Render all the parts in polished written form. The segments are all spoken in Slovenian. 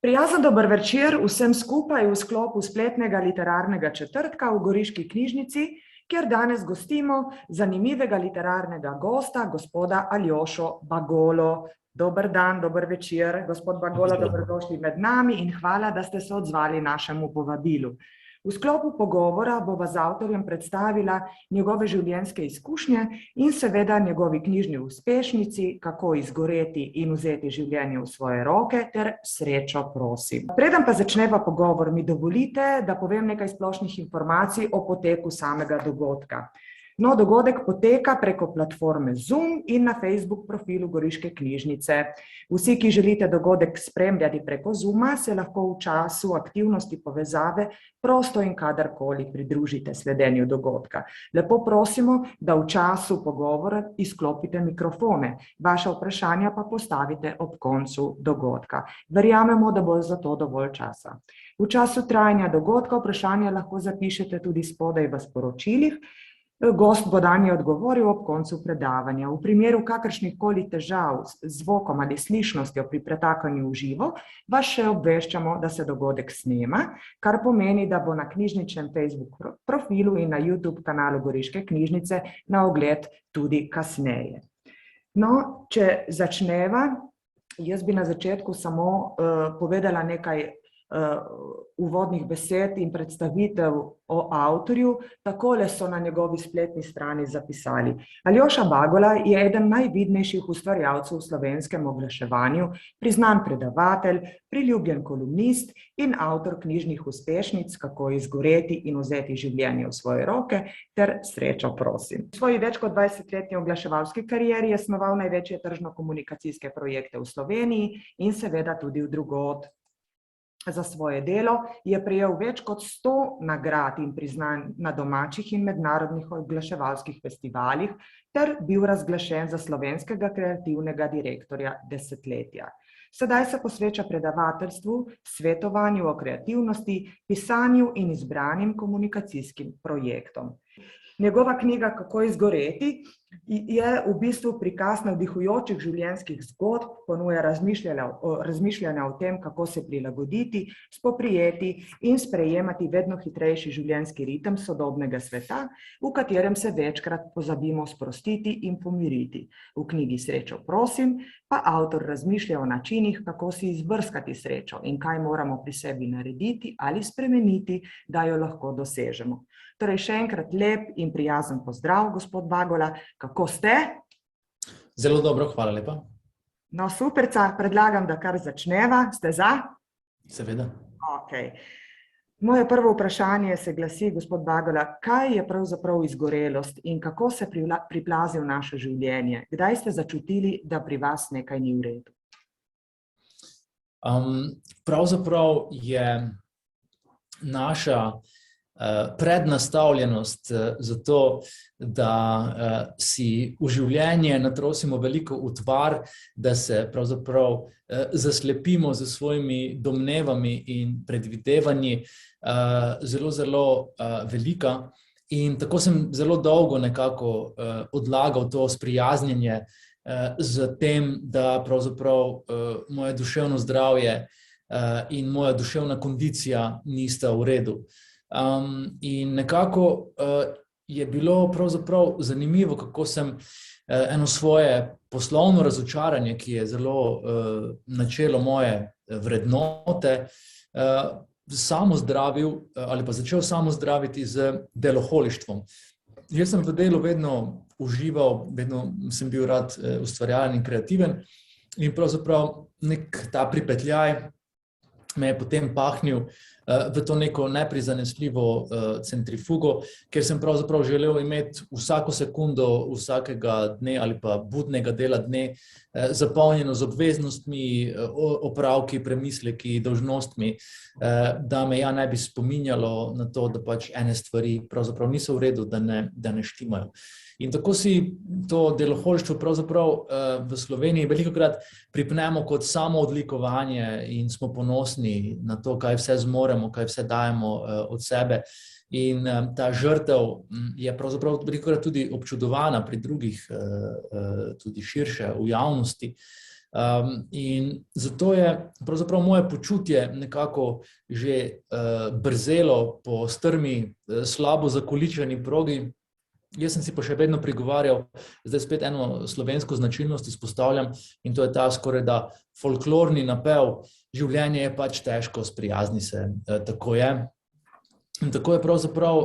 Prijazen dober večer vsem skupaj v sklopu spletnega literarnega četrtka v Goriški knjižnici, kjer danes gostimo zanimivega literarnega gosta, gospoda Aljošo Bagolo. Dober dan, dober večer, gospod Bagolo, dobrodošli med nami in hvala, da ste se odzvali našemu povabilu. V sklopu pogovora bova z avtorjem predstavila njegove življenjske izkušnje in seveda njegovi knjižni uspešnici, kako izgoreti in vzeti življenje v svoje roke ter srečo prosim. Preden pa začneva pogovor, mi dovolite, da povem nekaj splošnih informacij o poteku samega dogodka. No, dogodek poteka preko platforme Zoom in na Facebook profilu Goriške knjižnice. Vsi, ki želite dogodek spremljati preko Zooma, se lahko v času aktivnosti povezave prosto in kadarkoli pridružite sledenju dogodka. Lepo prosimo, da v času pogovora izklopite mikrofone. Vaša vprašanja pa postavite ob koncu dogodka. Verjamemo, da bo za to dovolj časa. V času trajanja dogodka vprašanja lahko zapišete tudi spodaj v sporočilih. Gost bo danje odgovoril ob koncu predavanja. V primeru kakršnihkoli težav z zvokom ali slišnostjo pri pretakanju v živo, vas še obveščamo, da se dogodek snema, kar pomeni, da bo na knjižničnem Facebook profilu in na YouTube kanalu Goriške knjižnice na ogled tudi kasneje. No, če začneva, jaz bi na začetku samo povedala nekaj uvodnih besed in predstavitev o avtorju. Takole so na njegovi spletni strani zapisali. Aljoša Bagola je eden najvidnejših ustvarjalcev v slovenskem oglaševanju, priznan predavatelj, priljubljen kolumnist in avtor knjižnih uspešnic Kako izgoreti in vzeti življenje v svoje roke ter Srečo prosim. V svoji več kot 20-letni oglaševalski karieri je snoval največje tržno-komunikacijske projekte v Sloveniji in seveda tudi drugod. Za svoje delo je prejel več kot 100 nagrad in priznanj na domačih in mednarodnih oglaševalskih festivalih ter bil razglašen za slovenskega kreativnega direktorja desetletja. Sedaj se posveča predavateljstvu, svetovanju o kreativnosti, pisanju in izbranim komunikacijskim projektom. Njegova knjiga Kako izgoreti je v bistvu prikaz navdihujočih življenjskih zgodb, ponuja razmišljanja o tem, kako se prilagoditi, spoprijeti in sprejemati vedno hitrejši življenjski ritem sodobnega sveta, v katerem se večkrat pozabimo sprostiti in pomiriti. V knjigi Srečo prosim pa avtor razmišlja o načinih, kako si izbrskati srečo in kaj moramo pri sebi narediti ali spremeniti, da jo lahko dosežemo. Torej, še enkrat lep in prijazen pozdrav, gospod Bagola. Kako ste? Zelo dobro, hvala lepa. No, superca, predlagam, da kar začneva. Ste za? Seveda. Okej. Moje prvo vprašanje se glasi, gospod Bagola, kaj je pravzaprav izgorelost in kako se priplazi v naše življenje? Kdaj ste začutili, da pri vas nekaj ni v redu? Pravzaprav je naša prednastavljenost za to, da si v življenje natrosimo veliko utvar, da se pravzaprav zaslepimo z svojimi domnevami in predvidevanji, zelo, zelo velika. In tako sem zelo dolgo nekako odlagal to sprijaznjenje z tem, da pravzaprav moje duševno zdravje in moja duševna kondicija nista v redu. In nekako je bilo pravzaprav zanimivo, kako sem eno svoje poslovno razočaranje, ki je zelo načelo moje vrednote, samozdravil ali pa začel samozdraviti z deloholištvom. Jaz sem v delu vedno užival, vedno sem bil rad ustvarjalen in kreativen in pravzaprav nek ta pripetljaj me je potem pahnil v to neko neprizanesljivo centrifugo, ker sem pravzaprav želel imeti vsako sekundo vsakega dne ali pa budnega dela dne zapolnjeno z obveznostmi, opravki, premisleki, dolžnostmi, da me ja ne bi spominjalo na to, da pač ene stvari pravzaprav niso v redu, da ne štimajo. In tako si to deloholištvo pravzaprav v Sloveniji velikokrat pripnemo kot samoodlikovanje in smo ponosni na to, kaj vse zmoremo, kaj vse dajemo od sebe. In ta žrtev je pravzaprav velikokrat tudi občudovana pri drugih, tudi širše v javnosti. In zato je pravzaprav moje počutje nekako že brzelo po strmi, slabo zakoličeni progi. Jaz sem si pa še vedno prigovarjal, zdaj spet eno slovensko značilnost izpostavljam, in to je ta skorajda folklorni napev: življenje je pač težko, sprijazni se, tako je. In tako je pravzaprav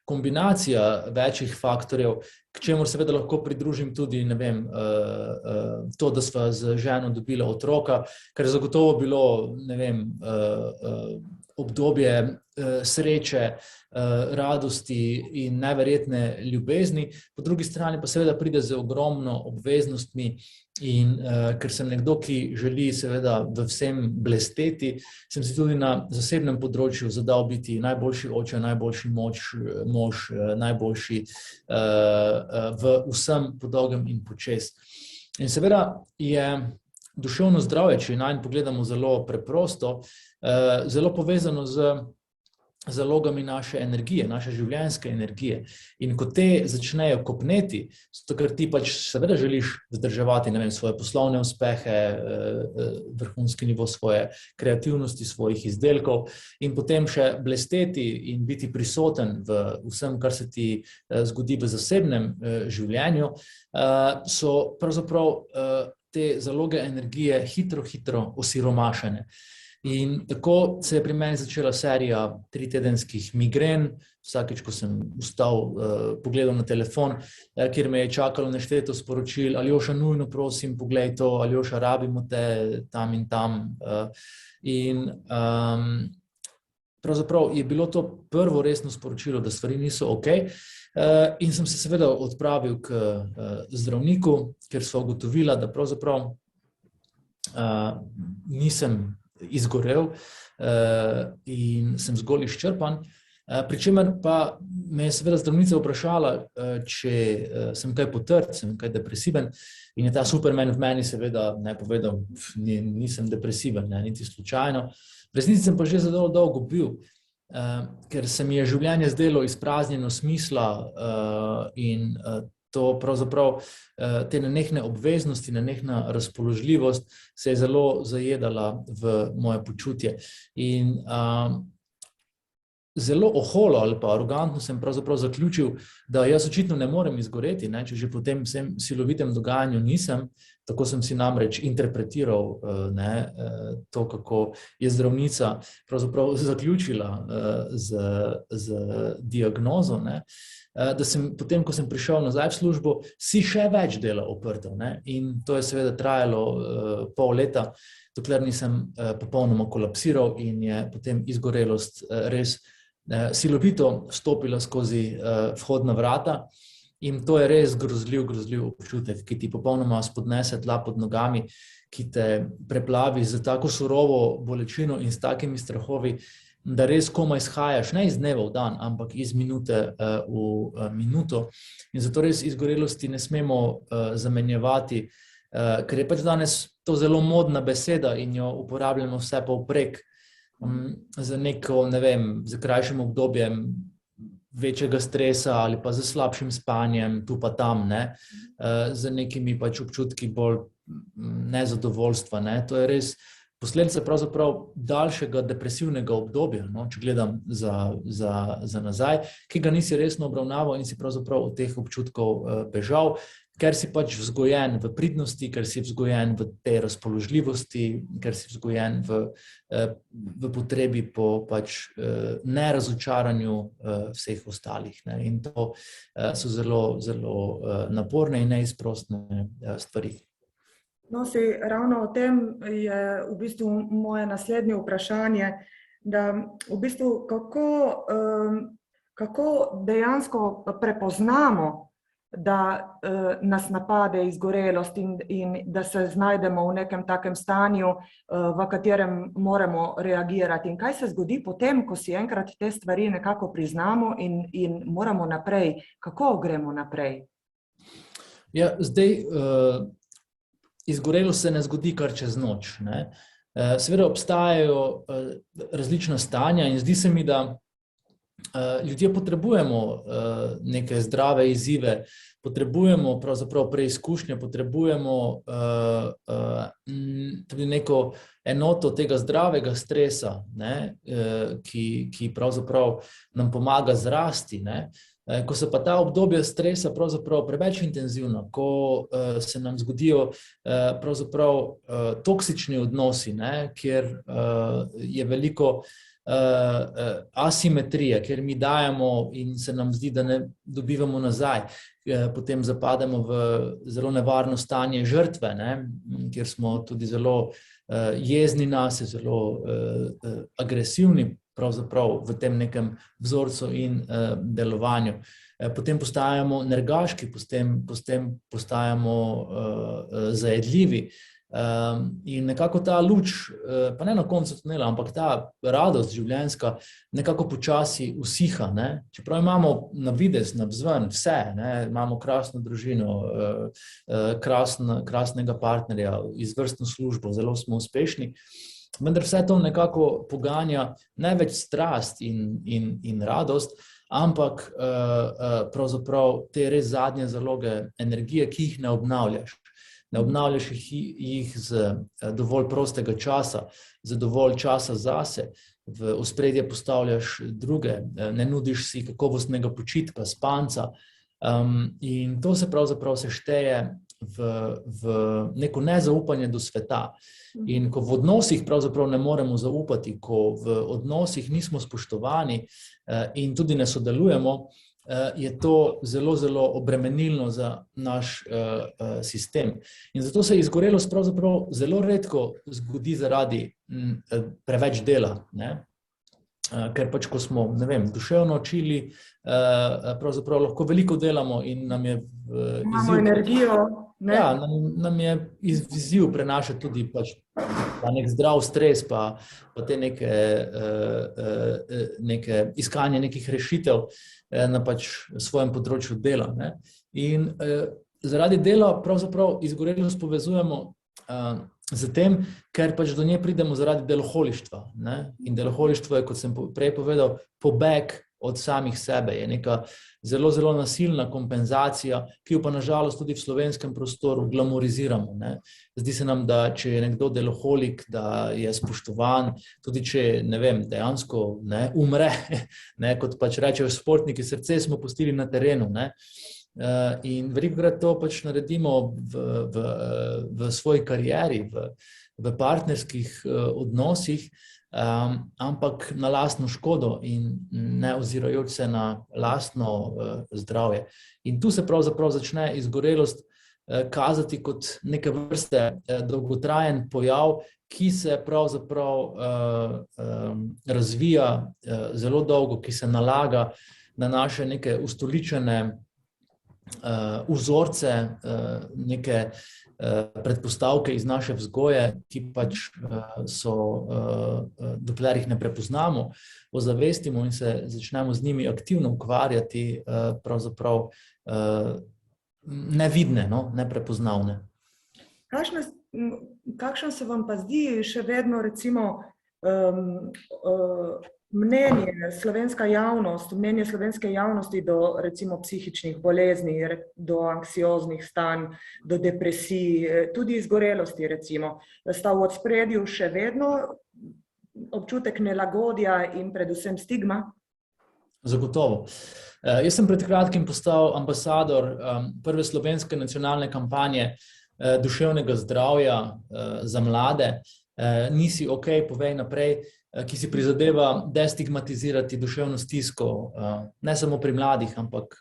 kombinacija večjih faktorjev, k čemur seveda lahko pridružim tudi, ne vem, to, da sva z ženo dobila otroka, kar je zagotovo bilo, ne vem, obdobje sreče, radosti in neverjetne ljubezni. Po drugi strani pa seveda pride z ogromno obveznostmi in ker sem nekdo, ki želi seveda v vsem blesteti, sem si tudi na zasebnem področju zadal biti najboljši oče, najboljši mož, najboljši v vsem po dolgem in počez. In seveda je duševno zdravje, če nanj pogledamo zelo preprosto, zelo povezano z zalogami naše energije, naše življenjske energije. In ko te začnejo kopneti, zato ker ti pač seveda želiš vzdrževati, ne vem, svoje poslovne uspehe, vrhunski nivo svoje kreativnosti, svojih izdelkov in potem še blesteti in biti prisoten v vsem, kar se ti zgodi v zasebnem življenju, so pravzaprav te zaloge energije hitro osiromašene. In tako se je pri meni začela serija 3-tedenskih migren. Vsakič, ko sem vstal, pogledal na telefon, kjer me je čakalo nešteto sporočil: Aljoša, nujno prosim, poglej to, Aljoša, rabimo te tam in tam. In pravzaprav je bilo to prvo resno sporočilo, da stvari niso okej. In sem se seveda odpravil k zdravniku, ker sva ugotovila, da pravzaprav nisem izgorel in sem zgolj izčrpan. Pri čemer pa me je seveda zdravnica vprašala, če sem kaj potrt, sem kaj depresiven, in je ta Superman v meni seveda povedal: nisem depresiven, niti slučajno. V resnici sem pa že zelo dolgo bil, ker se mi je življenje zdelo izpraznjeno smisla in to pravzaprav te nenehne obveznosti, nenehna razpoložljivost se je zelo zajedala v moje počutje. In zelo oholo ali pa arogantno sem pravzaprav zaključil, da jaz očitno ne morem izgoreti, če že po tem vsem silovitem dogajanju nisem. Tako sem si namreč interpretiral to, kako je zdravnica pravzaprav zaključila z diagnozo, da sem potem, ko sem prišel nazaj v službo, si še več dela oprtal. In to je seveda trajalo pol leta, dokler nisem popolnoma kolapsiral in je potem izgorelost res silovito stopila skozi vhodna vrata. In to je res grozljiv občutek, ki ti popolnoma spodnese tla pod nogami, ki te preplavi z tako surovo bolečino in s takimi strahovi, da res komaj shajaš, ne iz dneva v dan, ampak iz minute v minuto. In zato res izgorelosti ne smemo zamenjevati, ker je pač danes to zelo modna beseda in jo uporabljamo vse povprek za neko, ne vem, za krajšim obdobjem večjega stresa ali pa za slabšim spanjem, tu pa tam, z nekimi pač občutki bolj nezadovoljstva. To je res posledica pravzaprav daljšega depresivnega obdobja, če gledam za nazaj, ki ga nisi resno obravnaval in si pravzaprav od teh občutkov bežal, ker si pač vzgojen v pridnosti, ker si vzgojen v tej razpoložljivosti, ker si vzgojen v potrebi po pač nerazočaranju vseh ostalih. In to so zelo naporne in neizprostne stvari. No, ravno o tem je v bistvu moje naslednje vprašanje, da v bistvu kako dejansko prepoznamo, da nas napade izgorelost in da se znajdemo v nekem takem stanju, v katerem moramo reagirati. In kaj se zgodi potem, ko si enkrat te stvari nekako priznamo in moramo naprej? Kako gremo naprej? Ja, zdaj izgorelost se ne zgodi kar čez noč. Seveda obstajajo različna stanja in zdi se mi, da ljudje potrebujemo neke zdrave izzive, potrebujemo pravzaprav preizkušnje, potrebujemo tudi neko enoto tega zdravega stresa, ne, ki pravzaprav nam pomaga zrasti, ne. Ko se pa ta obdobja stresa pravzaprav preveč intenzivna, ko se nam zgodijo pravzaprav toksični odnosi, ne, kjer je veliko asimetrije, kjer mi dajemo in se nam zdi, da ne dobivamo nazaj, potem zapademo v zelo nevarno stanje žrtve, ne, kjer smo tudi zelo jezni nase, zelo agresivni pravzaprav v tem nekem vzorcu in delovanju. Potem postajamo nergaški, potem postajamo zajedljivi. In nekako ta luč, pa ne na koncu tunela, ampak ta radost življenjska nekako počasi usiha, ne. Čeprav imamo na videz, navzven vse, ne, imamo krasno družino, krasnega partnerja, izvrstno službo, zelo smo uspešni, vendar vse to nekako poganja ne več strast in radost, ampak pravzaprav te res zadnje zaloge energije, ki jih ne obnavljaš. Ne obnavljaš jih z dovolj prostega časa, z dovolj časa zase, v ospredje postavljaš druge, ne nudiš si kakovostnega počitka, spanca, in to se pravzaprav sešteje v neko nezaupanje do sveta. In ko v odnosih pravzaprav ne moremo zaupati, ko v odnosih nismo spoštovani in tudi ne sodelujemo, je to zelo, zelo obremenilno za naš sistem. In zato se izgorelost pravzaprav zelo redko zgodi zaradi preveč dela, ne. Ker pač, ko smo, ne vem, duševno učili, pravzaprav lahko veliko delamo in nam je izziv... Imamo energijo, ne? Ja, nam je izziv prenašati tudi pač nek zdrav stres, pa te neke iskanje nekih rešitev na pač svojem področju dela, ne. In zaradi dela pravzaprav izgorelost povezujemo z tem, ker pač do nje pridemo zaradi deloholištva, ne. In deloholištvo je, kot sem prej povedal, pobeg od samih sebe, je neka zelo, zelo nasilna kompenzacija, ki jo pa na žalost tudi v slovenskem prostoru glamoriziramo, ne. Zdi se nam, da če je nekdo deloholik, da je spoštovan, tudi če, ne vem, dejansko ne, umre, ne, kot pač rečejo športniki, srce smo pustili na terenu, ne. In velikokrat to pač naredimo v svoji karieri, v partnerskih odnosih, ampak na lastno škodo in ne ozirajoč se na lastno zdravje. In tu se pravzaprav začne izgorelost kazati kot neke vrste dolgotrajen pojav, ki se pravzaprav razvija zelo dolgo, ki se nalaga na naše neke ustoličene vzorce, neke predpostavke iz naše vzgoje, ki pač so, dokler jih ne prepoznamo, ozavestimo in se začnemo z njimi aktivno ukvarjati, pravzaprav nevidne, no, neprepoznavne. Kakšno se vam pa zdi še vedno recimo mnenje slovenske javnosti do recimo psihičnih bolezni, do anksioznih stanj, do depresij, tudi izgorelosti recimo? Sta v ospredju še vedno občutek nelagodja in predvsem stigma? Zagotovo. Jaz sem pred kratkim postal ambasador prve slovenske nacionalne kampanje duševnega zdravja za mlade. Nisi okej, povej naprej, ki si prizadeva destigmatizirati duševno stisko, ne samo pri mladih, ampak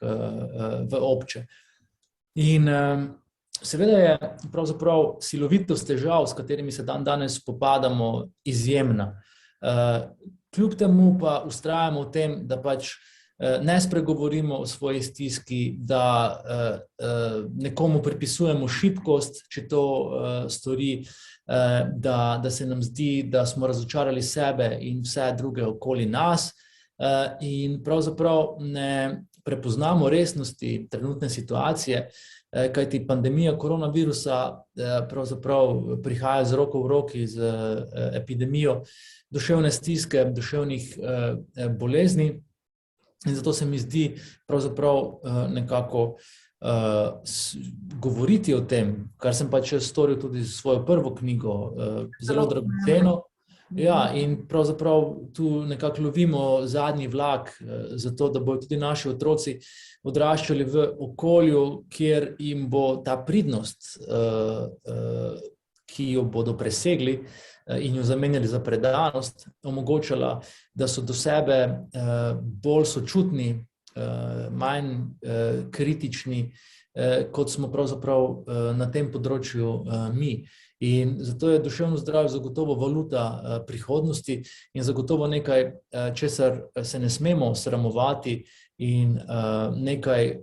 v obče. In seveda je pravzaprav silovitost težav, s katerimi se danes spopadamo, izjemna. Kljub temu pa vztrajamo v tem, da pač ne spregovorimo o svoji stiski, da nekomu pripisujemo šibkost, če to stori, da se nam zdi, da smo razočarali sebe in vse druge okoli nas, in pravzaprav ne prepoznamo resnosti trenutne situacije, kajti pandemija koronavirusa pravzaprav prihaja z roko v roki z epidemijo duševne stiske, duševnih bolezni, In zato se mi zdi pravzaprav nekako govoriti o tem, kar sem pač storil tudi s svojo prvo knjigo, zelo dragoceno. Ja, in pravzaprav tu nekako lovimo zadnji vlak, zato da bodo tudi naši otroci odraščali v okolju, kjer jim bo ta pridnost, ki jo bodo presegli in jo zamenjali za predanost, omogočala, da so do sebe bolj sočutni, manj kritični, kot smo pravzaprav na tem področju mi. In zato je duševno zdravje zagotovo valuta prihodnosti in zagotovo nekaj, česar se ne smemo sramovati in nekaj,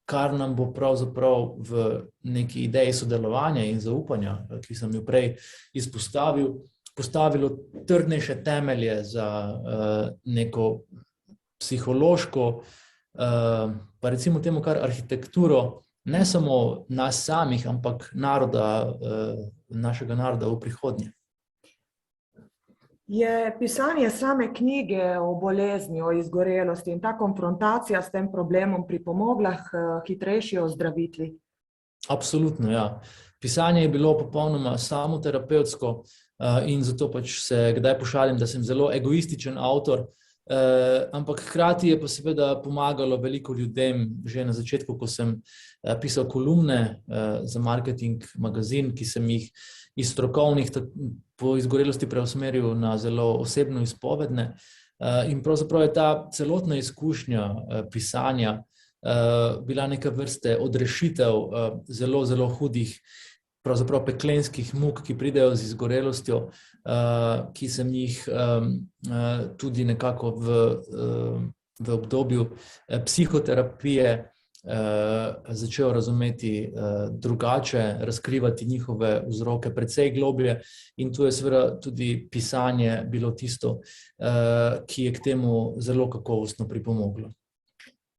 kar nam bo pravzaprav v neki ideji sodelovanja in zaupanja, ki sem jo prej izpostavil, postavilo trdnejše temelje za neko psihološko, pa recimo temu kar arhitekturo, ne samo nas samih, ampak našega naroda v prihodnje. Je pisanje same knjige o bolezni, o izgorelosti in ta konfrontacija s tem problemom pripomogla k hitrejši ozdravitvi? Absolutno, ja. Pisanje je bilo popolnoma samoterapevtsko in zato pač se kdaj pošalim, da sem zelo egoističen avtor, ampak hkrati je pa seveda pomagalo veliko ljudem že na začetku, ko sem pisal kolumne za Marketing magazin, ki sem jih iz strokovnih po izgorelosti preusmeril na zelo osebno izpovedne. In pravzaprav je ta celotna izkušnja pisanja bila neka vrste odrešitev zelo, zelo hudih, pravzaprav peklenskih muk, ki pridejo z izgorelostjo, ki sem jih tudi nekako v obdobju psihoterapije začel razumeti drugače, razkrivati njihove vzroke precej globlje in tu je seveda tudi pisanje bilo tisto, ki je k temu zelo kakovostno pripomoglo.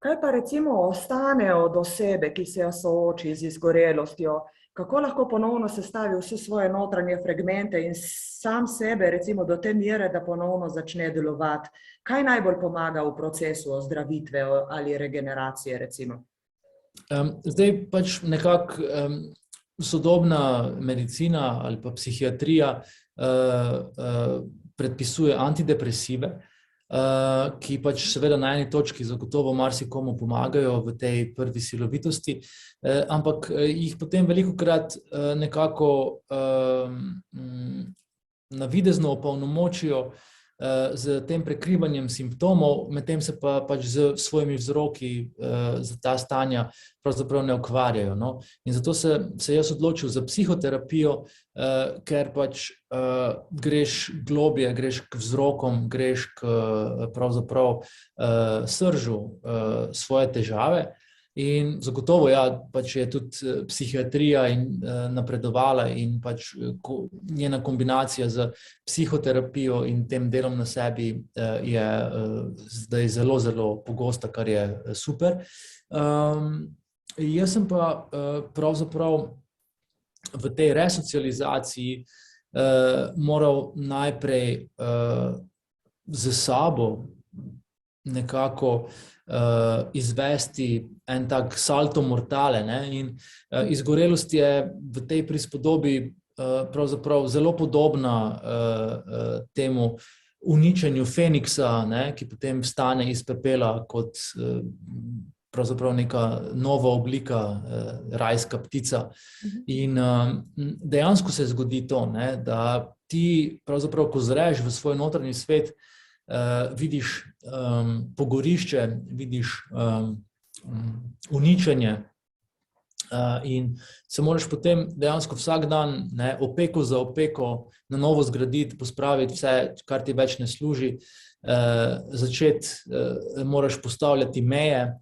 Kaj pa recimo ostane od osebe, ki se sooči z izgorelostjo? Kako lahko ponovno sestavi vse svoje notranje fragmente in sam sebe recimo do te mere, da ponovno začne delovati? Kaj najbolj pomaga v procesu ozdravitve ali regeneracije recimo? Zdaj pač nekako sodobna medicina ali pa psihiatrija predpisuje antidepresive, ki pač seveda na eni točki zagotovo marsikomu pomagajo v tej prvi silovitosti, ampak jih potem velikokrat nekako navidezno opolnomočijo z tem prekrivanjem simptomov, medtem se pa pač z svojimi vzroki za ta stanja pravzaprav ne ukvarjajo. No? In zato se jaz odločil za psihoterapijo, ker pač greš globlje, greš k vzrokom, greš k pravzaprav sržu svoje težave. In zagotovo, ja, pač je tudi psihiatrija napredovala in pač njena kombinacija z psihoterapijo in tem delom na sebi je zdaj zelo, zelo pogosta, kar je super. Jaz sem pa pravzaprav v tej resocializaciji moral najprej z sabo nekako izvesti en tak salto mortale, ne? In izgorelost je v tej prispodobi pravzaprav zelo podobna temu uničenju Feniksa, ne? Ki potem vstane iz pepela kot pravzaprav neka nova oblika, rajska ptica. In dejansko se zgodi to, ne? Da ti pravzaprav, ko zreš v svoj notranji svet, vidiš pogorišče, vidiš uničenje in se moraš potem dejansko vsak dan, ne, opeko za opeko na novo zgraditi, pospraviti vse, kar ti več ne služi, začeti moraš postavljati meje,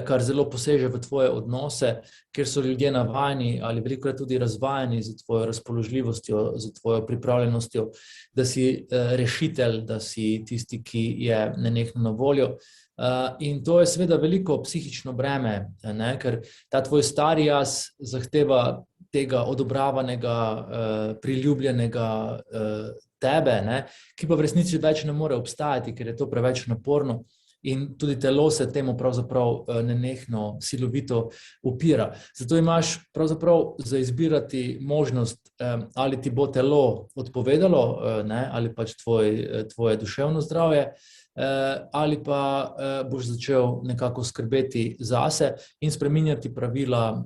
kar zelo poseže v tvoje odnose, ker so ljudje navajeni ali velikokrat tudi razvajeni z tvojo razpoložljivostjo, z tvojo pripravljenostjo, da si rešitelj, da si tisti, ki je nenehno na voljo. In to je seveda veliko psihično breme, ne? Ker ta tvoj stari jaz zahteva tega odobravanega, priljubljenega tebe, ne? Ki pa v resnici več ne more obstajati, ker je to preveč naporno. in tudi telo se temu pravzaprav nenehno silovito upira. Zato imaš pravzaprav za izbirati možnost, ali ti bo telo odpovedalo, ali pač tvoje duševno zdravje, ali pa boš začel nekako skrbeti zase in spreminjati pravila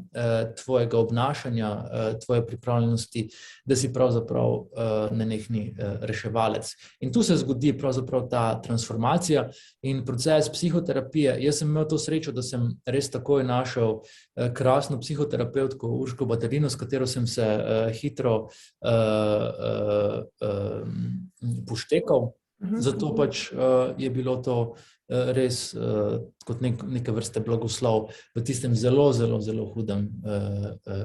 tvojega obnašanja, tvoje pripravljenosti, da si pravzaprav nenehni reševalec. In tu se zgodi pravzaprav ta transformacija in proces psihoterapije. Jaz sem imel to srečo, da sem res takoj našel krasno psihoterapevtko Urško Batarino, s katero sem se hitro poštekal. Zato pač je bilo to res kot neke vrste blagoslov v tistem zelo, zelo, zelo hudem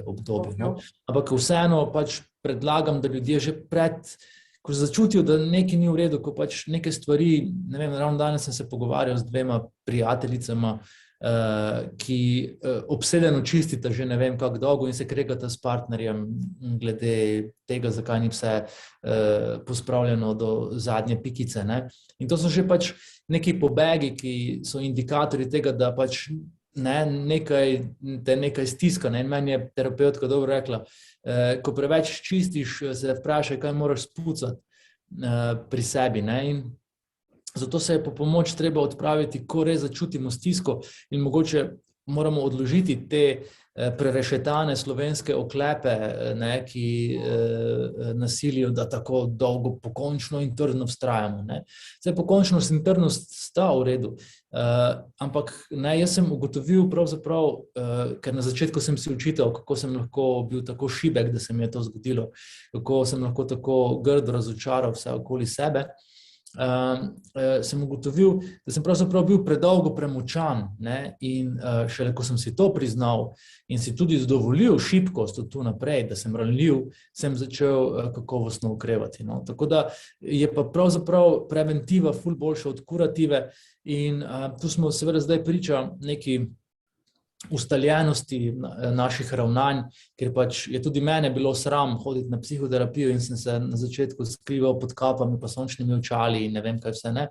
obdobju. No? Ampak vseeno pač predlagam, da ljudje že ko začutijo, da nekaj ni v redu, ko pač neke stvari, ne vem, ravno danes sem se pogovarjal z 2 prijateljicama, ki obsedeno čistita že ne vem kako dolgo in se kregata s partnerjem glede tega, zakaj ni vse pospravljeno do zadnje pikice. Ne? In to so že pač neki pobegi, ki so indikatorji tega, da pač nekaj stiska. Ne? In meni je terapeutka dobro rekla, ko preveč čistiš, se vprašaj, kaj moraš spucati pri sebi. Ne? In zato se je po pomoč treba odpraviti, ko res začutimo stisko in mogoče moramo odložiti te prerešetane slovenske oklepe, ki nasilijo, da tako dolgo pokončno in trdno vztrajamo. Zdaj, pokončnost in trdnost sta v redu, ampak jaz sem ugotovil pravzaprav, ker na začetku sem si učital, kako sem lahko bil tako šibek, da se mi je to zgodilo, kako sem lahko tako grdo razočaral vse okoli sebe. Sem ugotovil, da sem pravzaprav bil predolgo premočan, in šele ko sem si to priznal in si tudi zadovoljil šibkost od tu naprej, da sem ranljiv, sem začel kakovostno okrevati. No. Tako da je pa pravzaprav preventiva ful boljša od kurative in tu smo seveda zdaj priča neki ustaljenosti naših ravnanj, ker pač je tudi mene bilo sram hoditi na psihoterapijo in sem se na začetku skrival pod kapami pa sončnimi očali in ne vem kaj vse ne.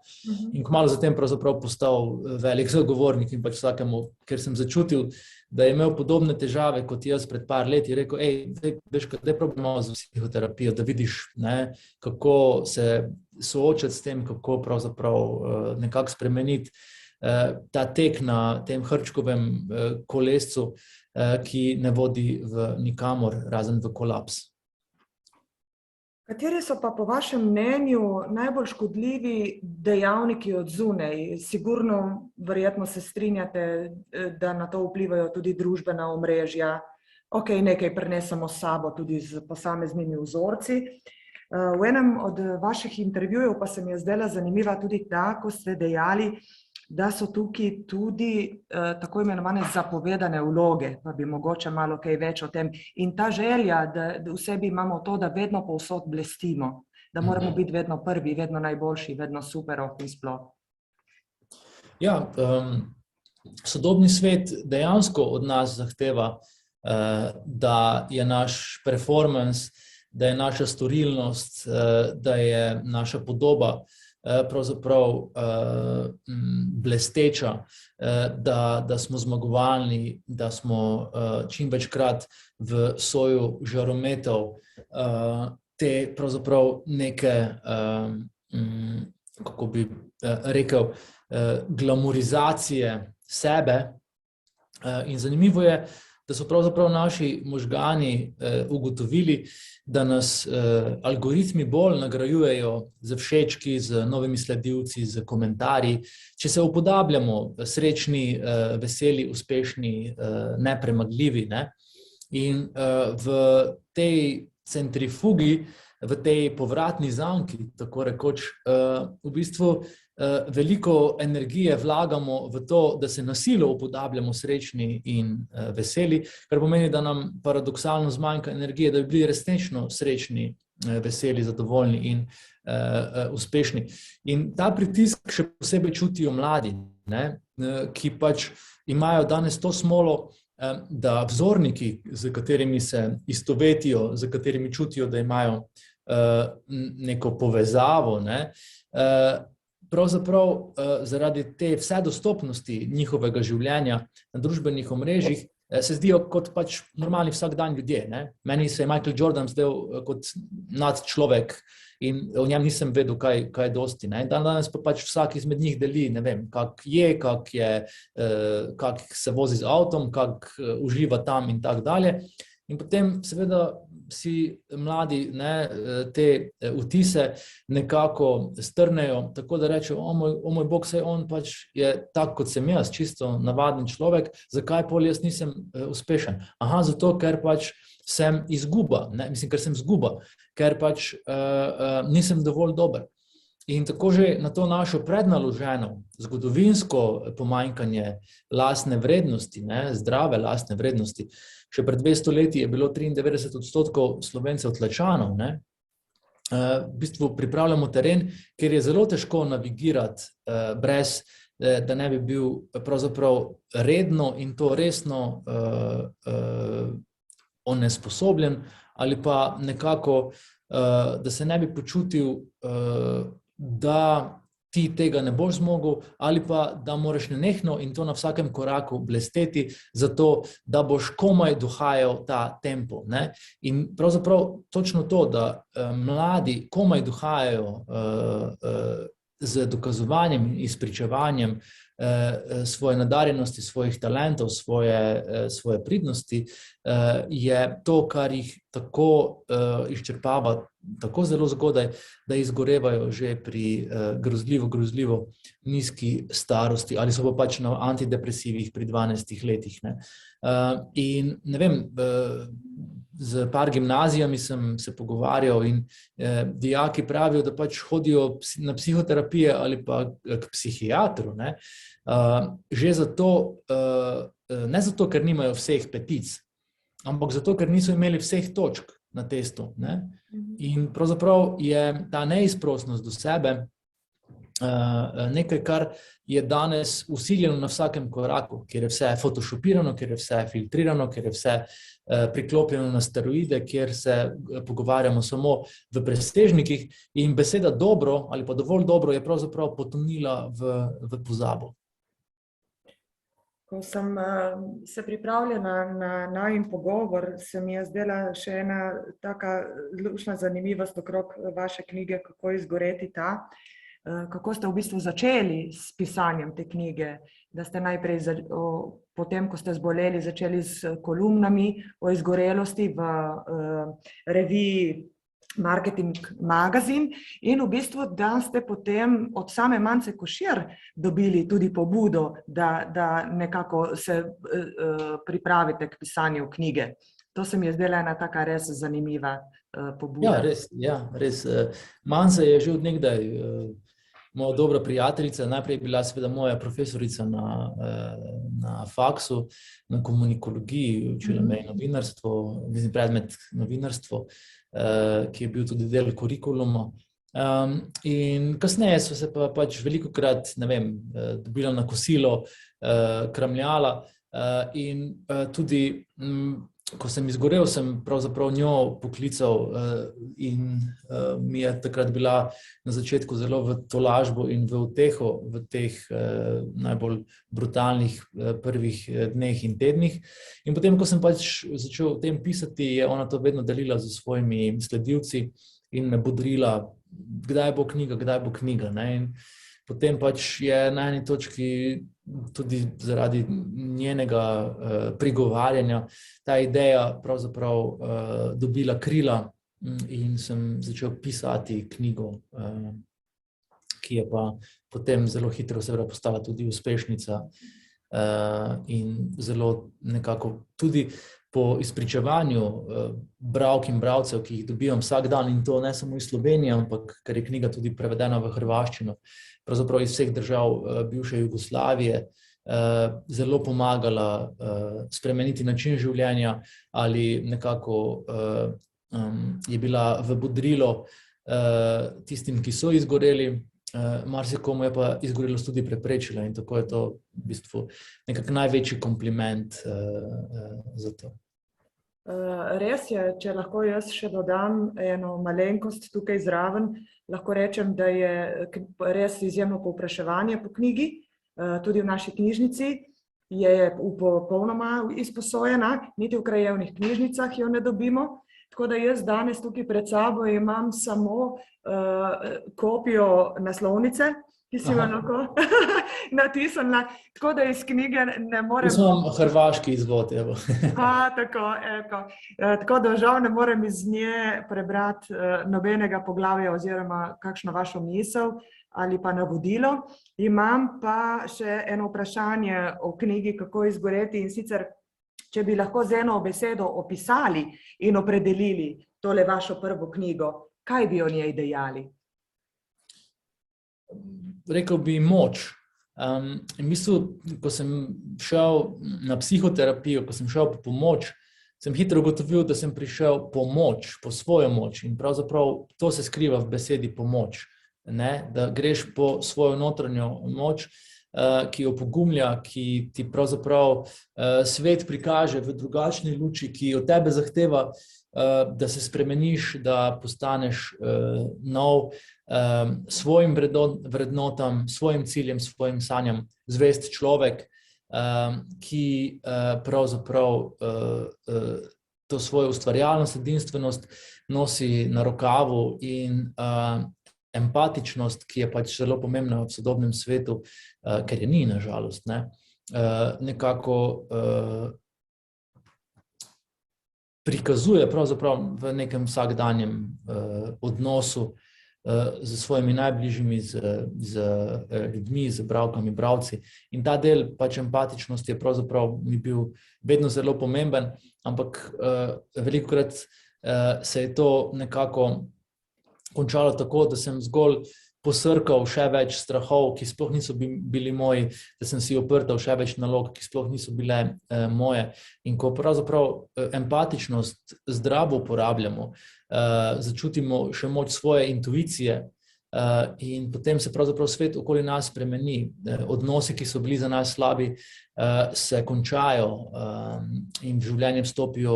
In kmalu zatem pravzaprav postal velik zagovornik in pač vsakemu, ker sem začutil, da je imel podobne težave kot jaz pred par leti, je rekel, veš, daj probaj malo z psihoterapijo, da vidiš, kako se soočati s tem, kako pravzaprav nekako spremeniti ta tek na tem hrčkovem kolescu, ki ne vodi v nikamor, razen v kolaps. Kateri so pa po vašem mnenju najbolj škodljivi dejavniki od zunaj? Sigurno, verjetno se strinjate, da na to vplivajo tudi družbena omrežja. Nekaj prenesemo s sabo tudi z posameznimi vzorci. V enem od vaših intervjujev pa se mi je zdela zanimiva tudi ta, ko ste dejali, da so tukaj tudi tako imenovane zapovedane vloge, pa bi mogoče malo kaj več o tem. In ta želja, da v sebi imamo to, da vedno povsod blestimo, da moramo biti vedno prvi, vedno najboljši, vedno super in sploh. Ja, sodobni svet dejansko od nas zahteva, da je naš performance, da je naša storilnost, da je naša podoba pravzaprav blesteča, da smo zmagovalni, da smo čim večkrat v soju žarometov te pravzaprav neke, kako bi rekel, glamorizacije sebe. In zanimivo je, da so pravzaprav naši možgani ugotovili, da nas algoritmi bolj nagrajujejo z všečki, z novimi sledilci, z komentarji, če se upodabljamo srečni, veseli, uspešni, nepremagljivi. In v tej centrifugi, v tej povratni zanki, tako rekoč, v bistvu veliko energije vlagamo v to, da se na silo upodabljamo srečni in veseli, kar pomeni, da nam paradoksalno zmanjka energije, da bi bili resnično srečni, veseli, zadovoljni in uspešni. In ta pritisk še posebej čutijo mladi, ki pač imajo danes to smolo, da vzorniki, z katerimi se istovetijo, z katerimi čutijo, da imajo neko povezavo, pravzaprav zaradi te vse dostopnosti njihovega življenja na družbenih omrežjih se zdijo kot pač normalni vsakdan ljudje, ne. Meni se je Michael Jordan zdel kot nadčlovek in o njem nisem vedel kaj dosti, ne. Danes pa pač vsak izmed njih deli, ne vem, kak je, kak se vozi z avtom, kak uživa tam in tako dalje. In potem seveda si mladi, ne, te vtise nekako strnejo, tako da rečejo, o moj bog, saj on pač je tak, kot sem jaz, čisto navaden človek, zakaj pol jaz nisem uspešen? Aha, zato, ker pač sem izguba, ne, mislim, ker sem izguba, ker pač nisem dovolj dober. In tako že na to našo prednaloženo zgodovinsko pomanjkanje lastne vrednosti, ne, zdrave lastne vrednosti, še pred 200 leti je bilo 93% Slovencev tlačanov, ne, v bistvu pripravljamo teren, kjer je zelo težko navigirati brez, da ne bi bil pravzaprav redno in to resno onesposobljen ali pa nekako, da se ne bi počutil, da ti tega ne boš zmogel ali pa da moraš nenehno in to na vsakem koraku blesteti, zato da boš komaj dohajal ta tempo, ne. In pravzaprav točno to, da mladi komaj dohajajo z dokazovanjem in izpričevanjem svoje nadarjenosti, svojih talentov, svoje pridnosti, je to, kar jih tako izčrpava tako zelo zgodaj, da izgorevajo že pri grozljivo nizki starosti ali so pa pač na antidepresivih pri 12 letih, ne. In ne vem, z par gimnazijami sem se pogovarjal in dijaki pravijo, da pač hodijo na psihoterapije ali pa k psihiatru, ne. Že zato, ne zato, ker nimajo vseh petic, ampak zato, ker niso imeli vseh točk na testu, ne. In pravzaprav je ta neizprosnost do sebe nekaj, kar je danes vsiljeno na vsakem koraku, kjer je vse photoshopirano, kjer je vse filtrirano, kjer je vse priklopljeno na steroide, kjer se pogovarjamo samo v presežnikih in beseda dobro ali pa dovolj dobro je pravzaprav potonila v pozabo. Ko sem se pripravljala na najin pogovor, se mi je zdela še ena taka luštna zanimivost okrog vaše knjige Kako izgoreti ta, kako ste v bistvu začeli s pisanjem te knjige, da ste najprej potem, ko ste zboleli, začeli s kolumnami o izgorelosti v reviji Marketing magazin in v bistvu, da ste potem od same Mance Košir dobili tudi pobudo, da nekako se pripravite k pisanju knjige. To se mi je zdela ena taka res zanimiva pobuda. Ja, res. Manca je že od nekdaj moja dobra prijateljica, najprej je bila seveda moja profesorica na faksu, na komunikologiji, učila me je novinarstvo, predmet novinarstvo, ki je bil tudi del kurikuluma. In kasneje so se pa pač velikokrat, ne vem, dobila na kosilo, kramljala in tudi ko sem izgorel, sem pravzaprav njo poklical in mi je takrat bila na začetku zelo v tolažbo in v uteho v teh najbolj brutalnih prvih dneh in tednih. In potem, ko sem pač začel o tem pisati, je ona to vedno delila s svojimi sledilci in me bodrila, kdaj bo knjiga, ne. In potem pač je na eni točki tudi zaradi njenega prigovarjanja ta ideja pravzaprav dobila krila in sem začel pisati knjigo, ki je pa potem zelo hitro seveda postala tudi uspešnica in zelo nekako tudi po izpričevanju bralk in bralcev, ki jih dobivam vsak dan in to ne samo iz Slovenije, ampak ker je knjiga tudi prevedena v hrvaščino, pravzaprav iz vseh držav bivše Jugoslavije, zelo pomagala spremeniti način življenja ali nekako je bila v bodrilo tistim, ki so izgoreli, marsikomu je pa izgorelost tudi preprečila in tako je to v bistvu nekako največji kompliment za to. Res je, če lahko jaz še dodam eno malenkost tukaj zraven, lahko rečem, da je res izjemno povpraševanje po knjigi, tudi v naši knjižnici je popolnoma izposojena, niti v krajevnih knjižnicah jo ne dobimo, tako da jaz danes tukaj pred sabo imam samo kopijo naslovnice, ki si jo lahko natisnila, tako da iz knjige ne morem... To sem hrvaški izvod, evo. Tako da žal ne morem iz nje prebrati nobenega poglavja oziroma kakšno vašo misel ali pa navodilo. Imam pa še eno vprašanje o knjigi Kako izgoreti, in sicer, če bi lahko z eno besedo opisali in opredelili tole vašo prvo knjigo, kaj bi o njej dejali? Rekel bi moč. In v bistvu, ko sem šel na psihoterapijo, ko sem šel po pomoč, sem hitro ugotovil, da sem prišel po moč, po svojo moč. In pravzaprav to se skriva v besedi pomoč. Ne? Da greš po svojo notranjo moč, ki jo pogumlja, ki ti pravzaprav svet prikaže v drugačni luči, ki od tebe zahteva, da se spremeniš, da postaneš nov, svojim vrednotam, svojim ciljem, svojim sanjam zvest človek, ki pravzaprav to svojo ustvarjalnost, edinstvenost nosi na rokavu in empatičnost, ki je pač zelo pomembna v sodobnem svetu, ker je ni, na žalost, ne? Nekako prikazuje pravzaprav v nekem vsakdanjem odnosu z svojimi najbližjimi, z ljudmi, z bralkami, bralci. In ta del pač empatičnosti je pravzaprav mi bil vedno zelo pomemben, ampak velikokrat se je to nekako končalo tako, da sem zgolj posrkal še več strahov, ki sploh niso bili moji, da sem si oprtal še več nalog, ki sploh niso bile moje. In ko pravzaprav empatičnost zdravo uporabljamo, začutimo še moč svoje intuicije, in potem se pravzaprav svet okoli nas spremeni. Odnosi, ki so bili za nas slabi, se končajo in v življenje vstopijo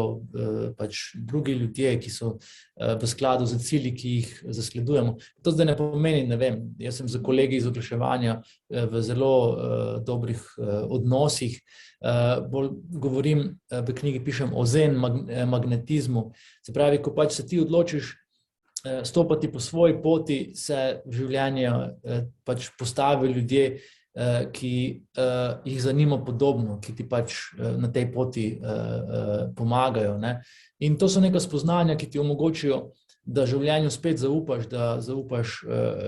pač drugi ljudje, ki so v skladu z cilji, ki jih zasledujemo. To zdaj ne pomeni, ne vem, jaz sem z kolegi iz oglaševanja v zelo dobrih odnosih, bolj govorim, v knjigi pišem o zen magnetizmu, se pravi, ko pač se ti odločiš stopati po svoji poti, se v življenje pač postavijo ljudje, ki jih zanima podobno, ki ti pač na tej poti pomagajo, ne. In to so neka spoznanja, ki ti omogočijo, da življenju spet zaupaš, da zaupaš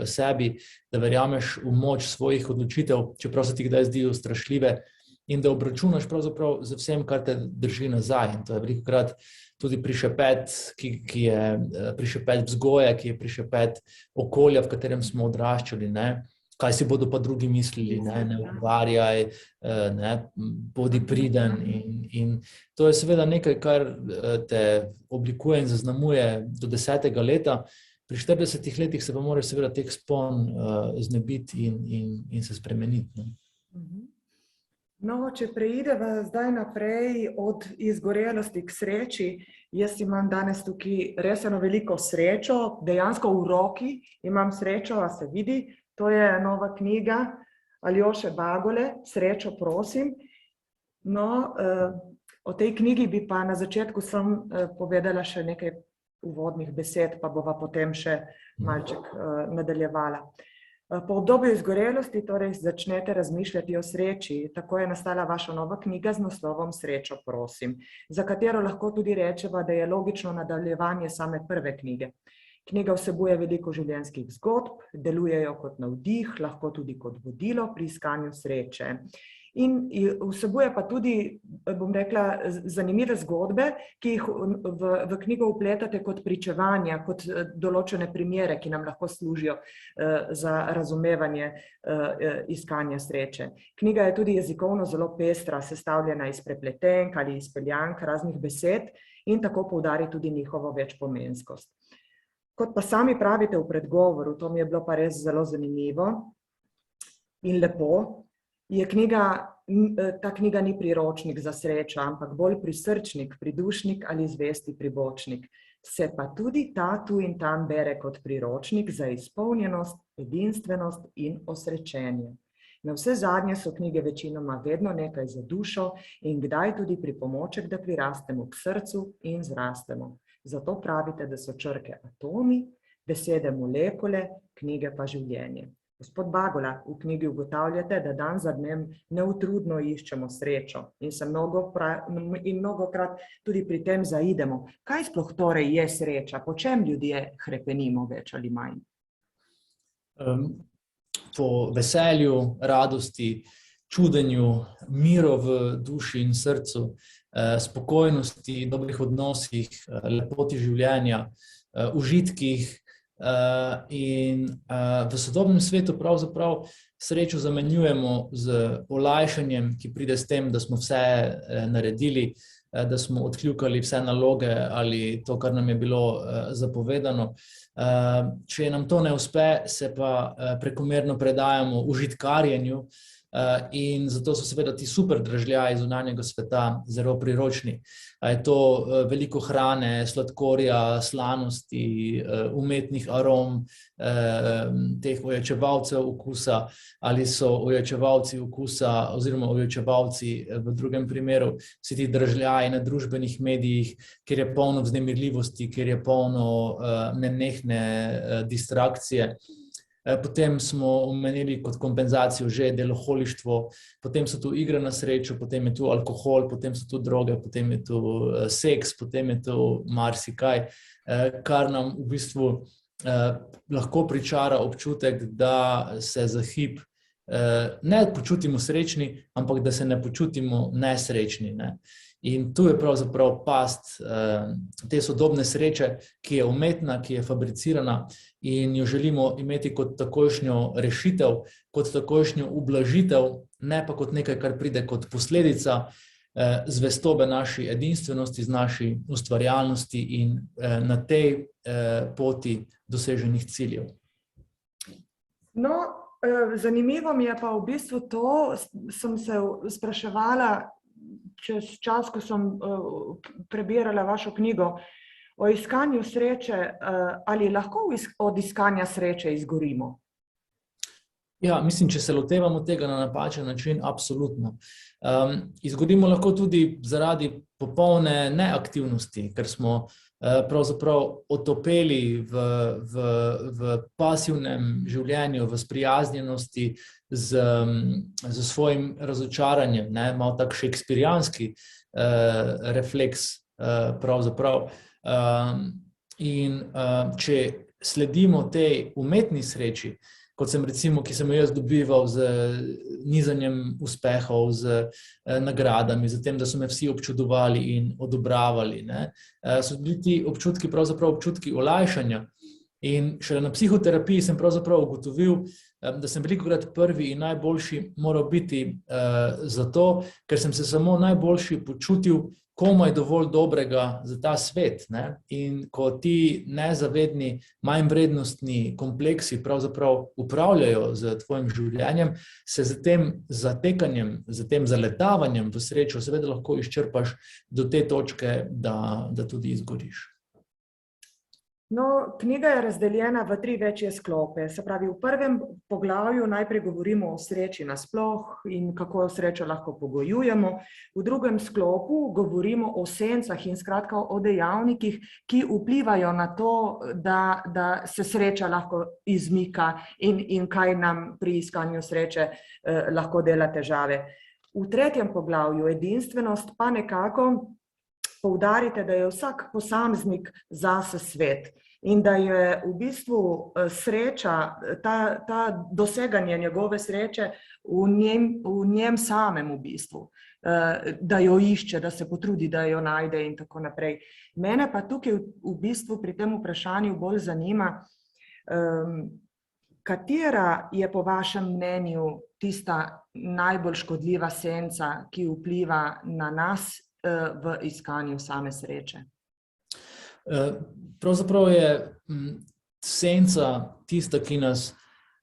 sebi, da verjameš v moč svojih odločitev, čeprav se ti kdaj zdijo strašljive, in da obračunaš pravzaprav z vsem, kar te drži nazaj. In to je velikokrat tudi prišepet, ki je prišepet vzgoje, ki je prišepet okolja, v katerem smo odraščali, ne. Kaj si bodo pa drugi mislili, ne ukvarjaj, ne, bodi priden. In to je seveda nekaj, kar te oblikuje in zaznamuje do 10. leta. Pri 40 letih se pa moraš seveda teh spon znebiti in se spremeniti, ne. No, če preideva zdaj naprej od izgorelosti k sreči, jaz imam danes tukaj res eno veliko srečo, dejansko v roki imam srečo, a se vidi, to je nova knjiga Aljoše Bagole, Srečo prosim. No, o tej knjigi bi pa na začetku sem povedala še nekaj uvodnih besed, pa bova potem še malček nadaljevala. Po obdobju izgorelosti torej začnete razmišljati o sreči, tako je nastala vaša nova knjiga z naslovom Srečo prosim, za katero lahko tudi rečeva, da je logično nadaljevanje same prve knjige. Knjiga vsebuje veliko življenjskih zgodb, delujejo kot navdih, lahko tudi kot vodilo pri iskanju sreče. In vsebuje pa tudi, bom rekla, zanimive zgodbe, ki jih v knjigo vpletate kot pričevanja, kot določene primere, ki nam lahko služijo za razumevanje iskanja sreče. Knjiga je tudi jezikovno zelo pestra, sestavljena iz prepletenk ali izpeljank raznih besed in tako poudari tudi njihovo večpomenskost. Kot pa sami pravite v predgovoru, to mi je bilo pa res zelo zanimivo in lepo, ta knjiga ni priročnik za srečo, ampak bolj prisrčnik, pridušnik ali zvesti pribočnik. Se pa tudi ta tu in tam bere kot priročnik za izpolnjenost, edinstvenost in osrečenje. Na vse zadnje so knjige večinoma vedno nekaj za dušo in kdaj tudi pripomoček, da prirastemo k srcu in zrastemo. Zato pravite, da so črke atomi, besede molekule, knjige pa življenje. Gospod Bagola, v knjigi ugotavljate, da dan za dnem neutrudno iščemo srečo in mnogokrat tudi pri tem zaidemo. Kaj sploh torej je sreča? Po čem ljudje hrepenimo več ali manj? Po veselju, radosti, čudenju, miru v duši in srcu, spokojnosti, dobrih odnosih, lepoti življenja, užitkih. In v sodobnem svetu pravzaprav srečo zamenjujemo z olajšanjem, ki pride s tem, da smo vse naredili, da smo odkljukali vse naloge ali to, kar nam je bilo zapovedano. Če nam to ne uspe, se pa prekomerno predajamo užitkarjenju in zato so seveda ti super dražljaji zunanjega sveta zelo priročni. Je to veliko hrane, sladkorja, slanosti, umetnih arom, teh ojačevalcev okusa, ali so ojačevalci okusa oziroma ojačevalci v drugem primeru, vsi ti dražljaji na družbenih medijih, kjer je polno vznemirljivosti, kjer je polno nenehne distrakcije. Potem smo omenili kot kompenzacijo že deloholištvo, potem so tu igre na srečo, potem je tu alkohol, potem so tu droge, potem je tu seks, potem je tu marsikaj, kar nam v bistvu lahko pričara občutek, da se za hip ne počutimo srečni, ampak da se ne počutimo nesrečni, ne. In tu je pravzaprav past te sodobne sreče, ki je umetna, ki je fabricirana in jo želimo imeti kot takojšnjo rešitev, kot takojšnjo ublažitev, ne pa kot nekaj, kar pride kot posledica zvestobe naši edinstvenosti, z naši ustvarjalnosti in na tej poti doseženih ciljev. No, zanimivo mi je pa v bistvu to, sem se spraševala, čez čas, ko sem prebirala vašo knjigo o iskanju sreče, ali lahko od iskanja sreče izgorimo? Ja, mislim, če se lotevamo tega na napačen način, absolutno. Izgorimo lahko tudi zaradi popolne neaktivnosti, ker smo pravzaprav otopeli v pasivnem življenju, v sprijaznjenosti z svojim razočaranjem, ne, malo tak šekspirijanski refleks pravzaprav. In če sledimo tej umetni sreči, kot sem recimo, ki sem jo jaz dobival z nizanjem uspehov, z nagradami, z tem, da so me vsi občudovali in odobravali, ne, so bili ti občutki pravzaprav občutki olajšanja. In šele na psihoterapiji sem pravzaprav ugotovil, da sem velikokrat prvi in najboljši moral biti zato, ker sem se samo najboljši počutil komaj dovolj dobrega za ta svet, ne. In ko ti nezavedni, manjvrednostni kompleksi pravzaprav upravljajo z tvojim življenjem, se z tem zatekanjem, z tem zaletavanjem v srečo seveda lahko izčrpaš do te točke, da tudi izgoriš. No, knjiga je razdeljena v 3 večje sklope. Se pravi, v prvem poglavju najprej govorimo o sreči nasploh in kako srečo lahko pogojujemo. V drugem sklopu govorimo o sencah in skratka o dejavnikih, ki vplivajo na to, da se sreča lahko izmika in kaj nam pri iskanju sreče lahko dela težave. V tretjem poglavju, edinstvenost, pa nekako poudarite, da je vsak posameznik zase svet in da je v bistvu sreča, ta doseganje njegove sreče v njem samem v bistvu, da jo išče, da se potrudi, da jo najde in tako naprej. Mene pa tukaj v bistvu pri tem vprašanju bolj zanima, katera je po vašem mnenju tista najbolj škodljiva senca, ki vpliva na nas v iskanju same sreče? Pravzaprav je senca tista, ki nas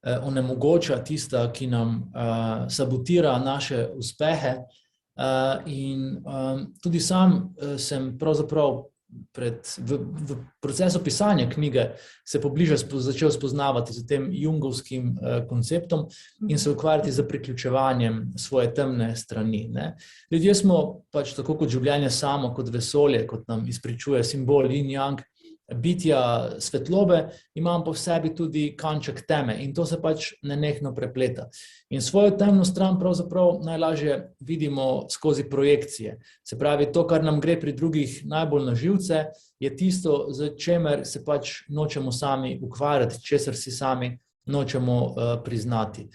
onemogoča, tista, ki nam sabotira naše uspehe. In tudi sam sem pravzaprav v procesu pisanja knjige se pobliže začel spoznavati z tem jungovskim konceptom in se ukvarjati z priključevanjem svoje temne strani. Ljudje smo pač tako kot življenje samo, kot vesolje, kot nam izpričuje simbol yin yang, bitja svetlobe, imam po sebi tudi kanček teme in to se pač nenehno prepleta. In svojo temno stran pravzaprav najlažje vidimo skozi projekcije. Se pravi, to, kar nam gre pri drugih najbolj na živce, je tisto, z čemer se pač nočemo sami ukvarjati, česar si sami nočemo priznati.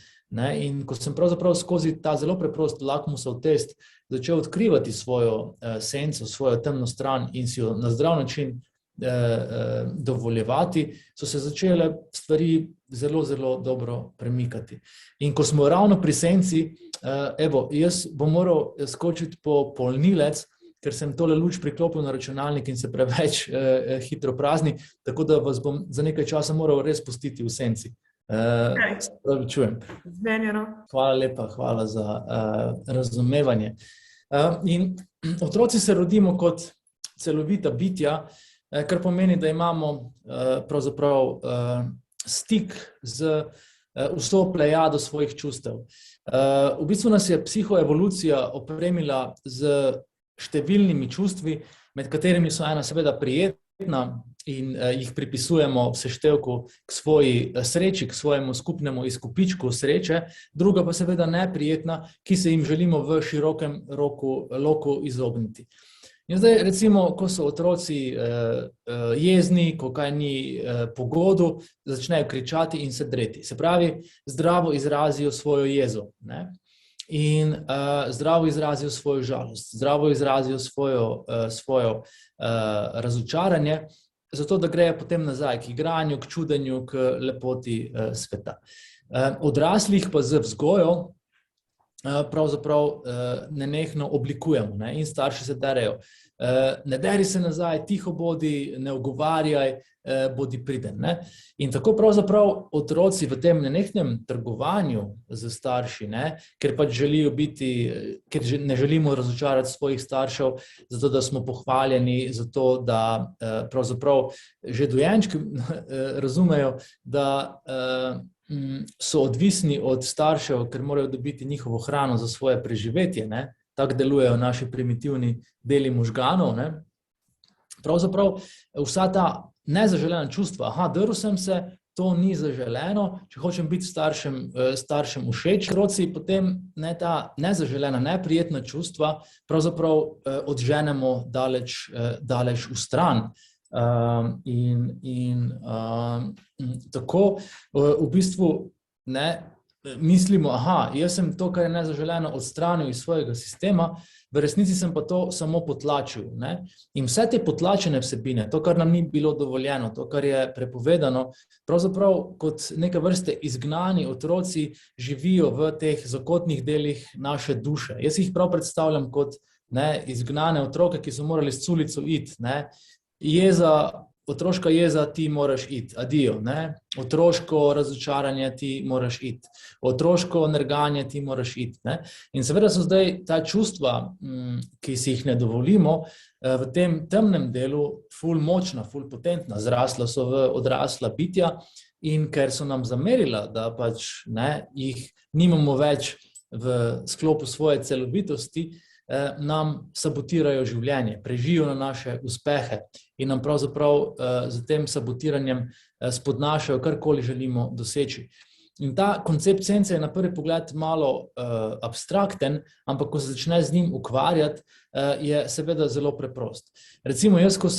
In ko sem pravzaprav skozi ta zelo preprost lakmusov test začel odkrivati svojo senco, svojo temno stran in si jo na zdrav način dovoljevati, so se začele stvari zelo, zelo dobro premikati. In ko smo ravno pri senci, jaz bom moral skočiti po polnilec, ker sem tole luč priklopil na računalnik in se preveč hitro prazni, tako da vas bom za nekaj časa moral res pustiti v senci. Čujem. Hvala lepa, hvala za razumevanje. In otroci se rodimo kot celovita bitja, kar pomeni, da imamo pravzaprav stik z vso plejado svojih čustev. V bistvu nas je psihoevolucija opremila z številnimi čustvi, med katerimi so ena seveda prijetna in jih pripisujemo v seštevku k svoji sreči, k svojemu skupnemu izkupičku sreče, druga pa seveda neprijetna, ki se jim želimo v širokem loku izogniti. In zdaj, recimo, ko so otroci jezni, ko kaj ni pogodu, začnejo kričati in se dreti. Se pravi, zdravo izrazijo svojo jezo, in zdravo izrazijo svojo žalost, zdravo izrazijo svojo razočaranje, zato da grejo potem nazaj k igranju, k čudenju, k lepoti sveta. Odraslih pa z vzgojo pravzaprav nenehno oblikujemo, in starši se derejo. Ne deri se nazaj, tiho bodi, ne ogovarjaj, bodi priden. In tako pravzaprav otroci v tem nenehnem trgovanju z starši, ker pač želijo biti, ker ne želimo razočarati svojih staršev, zato da smo pohvaljeni, zato da pravzaprav že dojenčki razumejo, da so odvisni od staršev, ker morajo dobiti njihovo hrano za svoje preživetje, tako delujejo naši primitivni deli možganov. Pravzaprav vsa ta nezaželena čustva, drl sem se, to ni zaželeno, če hočem biti staršem všeč, otroci potem ta nezaželena, neprijetna čustva pravzaprav odženemo daleč v stran. In tako v bistvu mislimo, jaz sem to, kar je nezaželeno, odstranil iz svojega sistema, v resnici sem pa to samo potlačil. In vse te potlačene vsebine, to, kar nam ni bilo dovoljeno, to, kar je prepovedano, pravzaprav kot neke vrste izgnani otroci živijo v teh zakotnih delih naše duše. Jaz jih prav predstavljam kot izgnane otroke, ki so morali s culico iti. Otroška jeza, ti moraš iti, adijo. Otroško razočaranje, ti moraš iti. Otroško nerganje, ti moraš iti. In seveda so zdaj ta čustva, ki si jih ne dovolimo, v tem temnem delu ful močna, ful potentna, zrasla so v odrasla bitja in ker so nam zamerila, da pač jih nimamo več v sklopu svoje celovitosti, nam sabotirajo življenje, prežijo na naše uspehe in nam pravzaprav z tem sabotiranjem spodnašajo, karkoli želimo doseči. In ta koncept sence je na prvi pogled malo abstrakten, ampak ko se začne z njim ukvarjati, je seveda zelo preprost. Recimo jaz, ko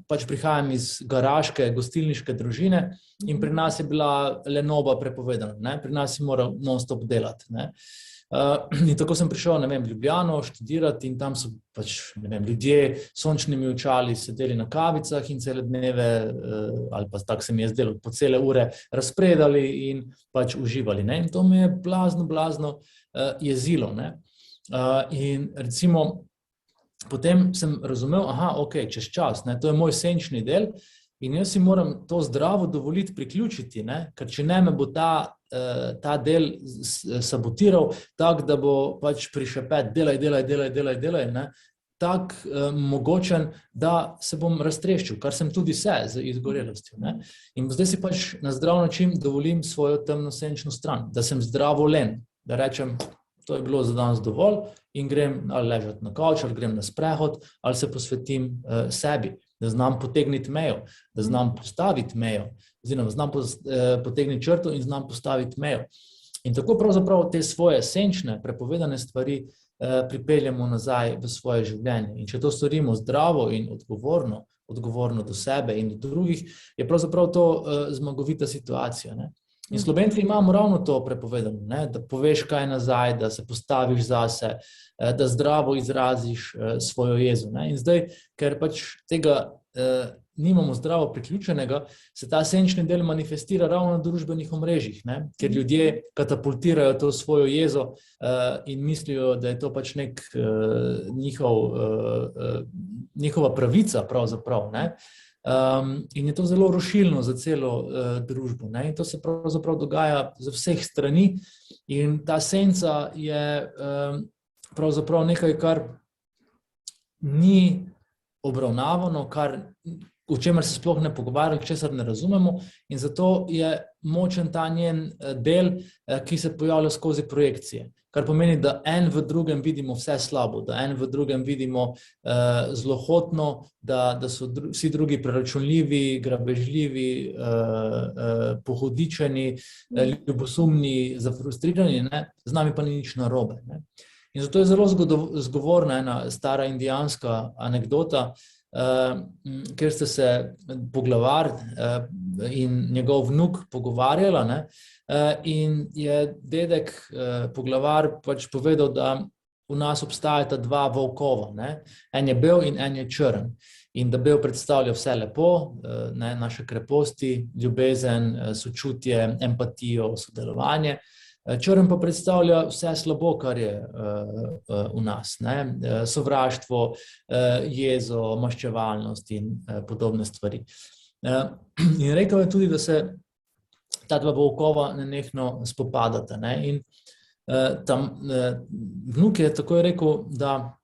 pač prihajam iz garaške, gostilniške družine in pri nas je bila lenoba prepovedana, pri nas si moral non-stop delati. In tako sem prišel, v Ljubljano študirati in tam so pač, ljudje s sončnimi očali sedeli na kavicah in cele dneve, ali pa tako se mi je zdelo, po cele ure razpredali in pač uživali. In to me je blazno jezilo. In recimo potem sem razumel, čez čas, to je moj senčni del, In jaz si moram to zdravo dovoliti priključiti, ne? Ker če ne, me bo ta del sabotiral tako, da bo pač prišepet, delaj, ne? Tak mogočen, da se bom raztreščil, kar sem tudi z izgorelostjo, ne? In zdaj si pač na zdrav način dovolim svojo temnosenčno stran, da sem zdravolen, da rečem, to je bilo za danes dovolj in grem ali ležati na kavč, ali grem na sprehod, ali se posvetim sebi, da znam potegniti mejo, da znam postaviti mejo, oziroma znam potegniti črto in znam postaviti mejo. In tako pravzaprav te svoje senčne, prepovedane stvari pripeljemo nazaj v svoje življenje. In če to storimo zdravo in odgovorno do sebe in do drugih, je pravzaprav to zmagovita situacija, ne? In Slovenci imamo ravno to prepovedano, ne? Da poveš kaj nazaj, da se postaviš zase, da zdravo izraziš svojo jezo, ne? In zdaj, ker pač tega nimamo zdravo priključenega, se ta senčni del manifestira ravno na družbenih omrežjih, ne? Ker ljudje katapultirajo to svojo jezo in mislijo, da je to pač njihova pravica pravzaprav, ne? In je to zelo rušilno za celo družbo, ne? In to se pravzaprav dogaja z vseh strani in ta senca je pravzaprav nekaj, kar ni obravnavano, o čemer se sploh ne pogovarjamo, česar ne razumemo, in zato je močen ta njen del, ki se pojavlja skozi projekcije. Kar pomeni, da en v drugem vidimo vse slabo, da en v drugem vidimo zlohotno, da so vsi drugi preračunljivi, grabežljivi, pohodičeni, ljubosumni, zafrustrirani, ne? Z nami pa ni nič narobe, ne? In zato je zelo zgovorna ena stara indijanska anekdota, kjer sta se poglavar in njegov vnuk pogovarjala, ne? In je dedek poglavar pač povedal, da v nas obstajata dva volkova, ne? En je bel in en je črn. In da bel predstavlja vse lepo, ne? Naše kreposti, ljubezen, sočutje, empatijo, sodelovanje. Črn pa predstavlja vse slabo, kar je v nas, ne? Sovraštvo, jezo, maščevalnost in podobne stvari. In rekel je tudi, da se ta dva volkova nenehno spopadata, ne? In vnuk je takoj rekel, da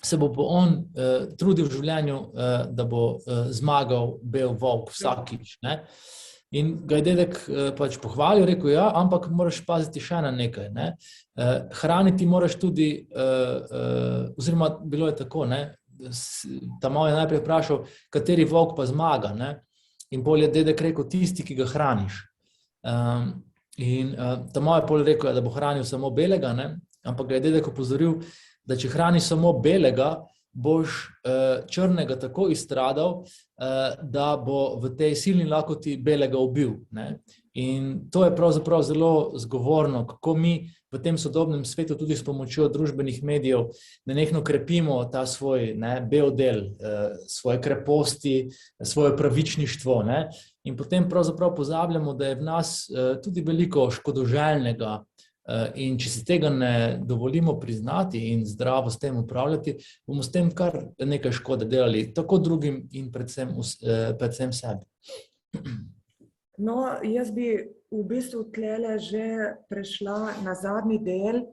se bo on trudil v življenju, da bo zmagal bel volk vsakič, ne? In ga je dedek pač pohvalil, rekel, ja, ampak moraš paziti še na nekaj, ne? Hraniti moraš tudi, oziroma bilo je tako, ne? Ta mal je najprej vprašal, kateri volk pa zmaga, ne? In pol je dedek rekel, tisti, ki ga hraniš. In ta mal je pol rekel, da bo hranil samo belega, ne? Ampak ga je dedek opozoril, da če hraniš samo belega, boš črnega tako izstradal, da bo v tej silni lakoti belega ubil, ne? In to je pravzaprav zelo zgovorno, kako mi v tem sodobnem svetu tudi s pomočjo družbenih medijev nenehno krepimo ta svoj, ne, bel del, svoje kreposti, svoje pravičništvo, ne? In potem pravzaprav pozabljamo, da je v nas tudi veliko škodoželjnega. In če si tega ne dovolimo priznati in zdravo s tem upravljati, bomo s tem kar nekaj škode delali, tako drugim in predvsem sebi. No, jaz bi v bistvu tlele že prešla na zadnji del.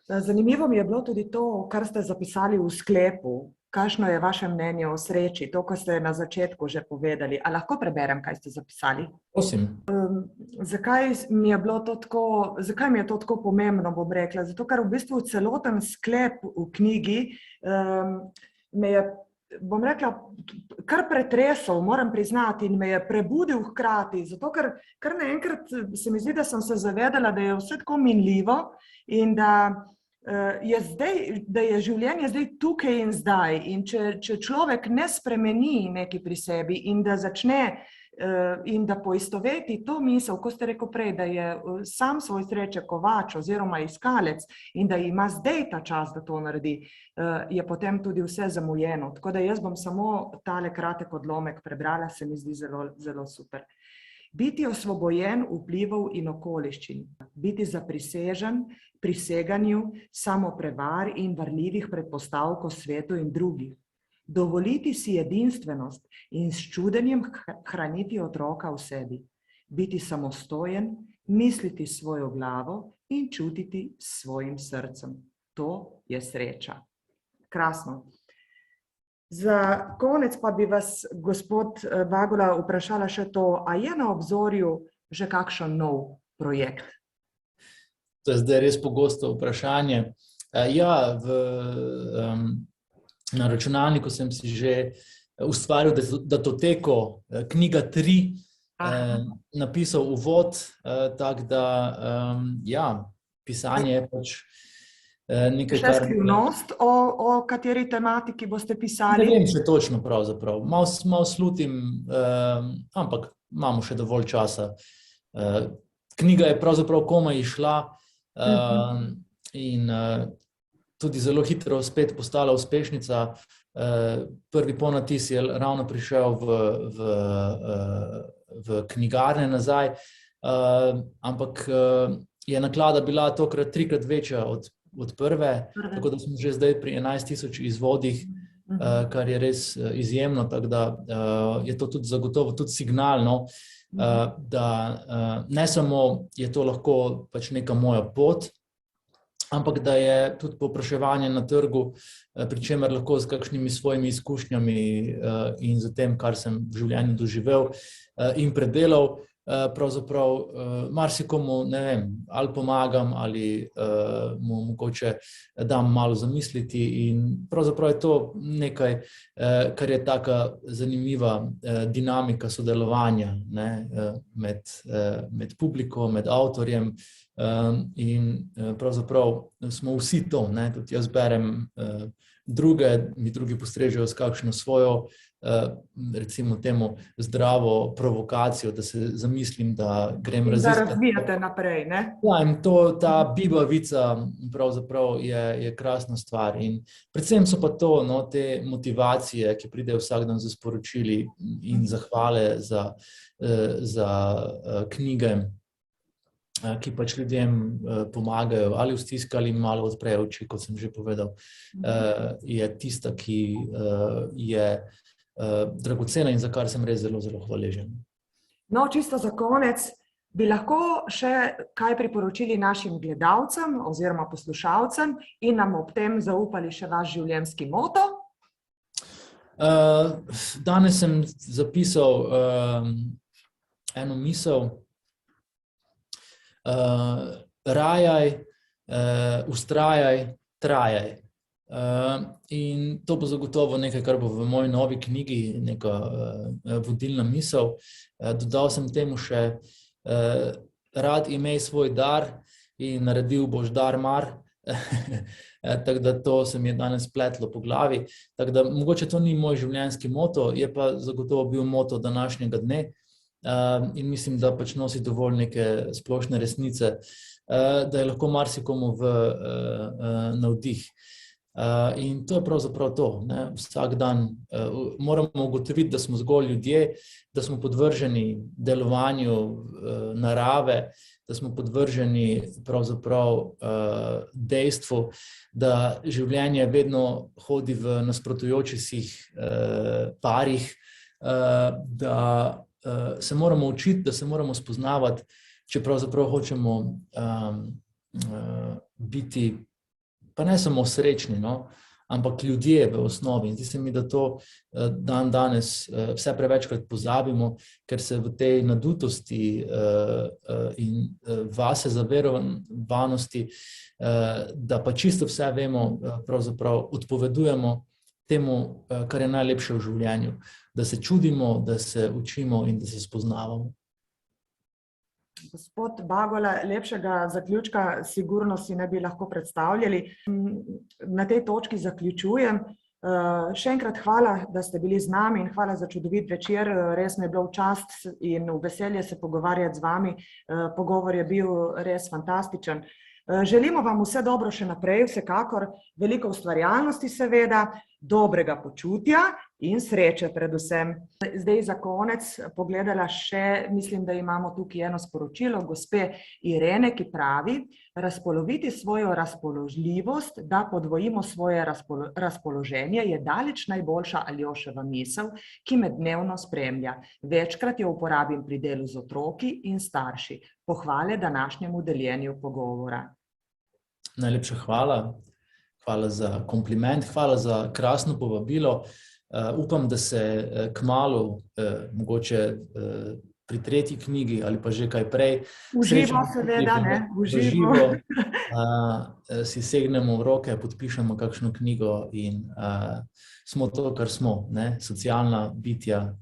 Zanimivo mi je bilo tudi to, kar ste zapisali v sklepu. Kakšno je vaše mnenje o sreči, to, kar ste na začetku že povedali. A lahko preberem, kaj ste zapisali? Prosim. Zakaj mi je to tako pomembno, bom rekla? Zato, ker v bistvu celoten sklep v knjigi me je, bom rekla, kar pretresel, moram priznati, in me je prebudil hkrati. Zato, ker kar naenkrat se mi zdi, da sem se zavedala, da je vse tako minljivo in da je življenje zdaj tukaj in zdaj. In če človek ne spremeni nekaj pri sebi in da začne in da poistoveti to misel, ko ste rekel prej, da je sam svoj sreče kovač oziroma iskalec in da ima zdaj ta čas, da to naredi, je potem tudi vse zamujeno. Tako da jaz bom samo tale kratek odlomek prebrala, se mi zdi zelo, zelo super. Biti osvobojen vplivov in okoliščin, biti zaprisežen priseganju, samoprevar in varljivih predpostavk o svetu in drugih. dovoliti si edinstvenost in s čudenjem hraniti otroka v sebi, biti samostojen, misliti s svojo glavo in čutiti s svojim srcem. To je sreča. Krasno. Za konec pa bi vas, gospod Bagola, vprašala še to, a je na obzorju že kakšen nov projekt? To je zdaj res pogosto vprašanje. Ja, na računalniku sem si že ustvaril datoteko, knjiga 3, napisal uvod, tako da, ja, pisanje je pač nekaj, Še skrivnost, o kateri tematiki boste pisali? Ne vem še točno pravzaprav. Malo slutim, ampak imamo še dovolj časa. Knjiga je pravzaprav komaj izšla in tudi zelo hitro spet postala uspešnica. Prvi ponatis je ravno prišel v knjigarne nazaj, ampak je naklada bila tokrat 3-krat večja od prve, tako da smo že zdaj pri 11.000 izvodih, kar je res izjemno, tako da je to tudi zagotovo tudi signal, no, da ne samo je to lahko pač neka moja pot, ampak da je tudi povpraševanje na trgu, pri čemer lahko s kakšnimi svojimi izkušnjami in z tem, kar sem v življenju doživel in predelal, pravzaprav marsikomu, ne vem, ali pomagam ali mu mogoče dam malo zamisliti in pravzaprav je to nekaj, kar je taka zanimiva dinamika sodelovanja, ne, med publiko, med avtorjem in pravzaprav smo vsi to, ne, tudi jaz berem druge, mi drugi postrežejo s kakšno svojo, recimo temu zdravo provokacijo, da se zamislim, da grem raziskati. Da razvijate naprej, ne? Ja, in ta bibavica pravzaprav je krasna stvar in predvsem so pa to, no, te motivacije, ki pridejo vsak dan z sporočili in zahvale za knjige, ki pač ljudem pomagajo ali v stiski ali malo odprejo oči, kot sem že povedal, je tista, ki je dragocena in za kar sem res zelo, zelo hvaležen. No, čisto za konec, bi lahko še kaj priporočili našim gledalcem oziroma poslušalcem in nam ob tem zaupali še vaš življenjski moto? Danes sem zapisal eno misel, rajaj, vztrajaj, trajaj. In to bo zagotovo nekaj, kar bo v moji novi knjigi, neka vodilna misel. Dodal sem temu še, rad imej svoj dar in naredil boš dar mar. Tako da to se mi je danes pletlo po glavi. Tako da mogoče to ni moj življenjski moto, je pa zagotovo bil moto današnjega dne. In mislim, da pač nosi dovolj neke splošne resnice, da je lahko marsikomu v navdih. In to je pravzaprav to, ne? Vsak dan moramo ugotoviti, da smo zgolj ljudje, da smo podvrženi delovanju narave, da smo podvrženi pravzaprav dejstvu, da življenje vedno hodi v nasprotujočih si parih, da se moramo učiti, da se moramo spoznavati, če pravzaprav hočemo biti pa ne samo srečni, no, ampak ljudje v osnovi. Zdi se mi, da to danes vse prevečkrat pozabimo, ker se v tej nadutosti in vase zaverovanosti, da pa čisto vse vemo, pravzaprav odpovedujemo temu, kar je najlepše v življenju. Da se čudimo, da se učimo in da se spoznavamo. Gospod Bagola, lepšega zaključka sigurno si ne bi lahko predstavljali. Na tej točki zaključujem. Še enkrat hvala, da ste bili z nami in hvala za čudovit večer. Res mi je bilo v čast in v veselje se pogovarjati z vami. Pogovor je bil res fantastičen. Želimo vam vse dobro še naprej, vsekakor, veliko ustvarjalnosti seveda, dobrega počutja in sreče predvsem. Zdaj za konec pogledala še, mislim, da imamo tukaj eno sporočilo gospe Irene, ki pravi: razpoloviti svojo razpoložljivost, da podvojimo svoje razpoloženje, je daleč najboljša Aljoševa misel, ki me dnevno spremlja. Večkrat jo uporabim pri delu z otroki in starši. Pohvale današnjemu deljenju pogovora. Najlepša hvala. Hvala za kompliment, hvala za krasno povabilo. Upam, da se kmalu, mogoče pri tretji knjigi ali pa že kaj prej, Uživo seveda, ne? Uživo. Si segnemo v roke, podpišemo kakšno knjigo in smo to, kar smo, ne? Socialna bitja,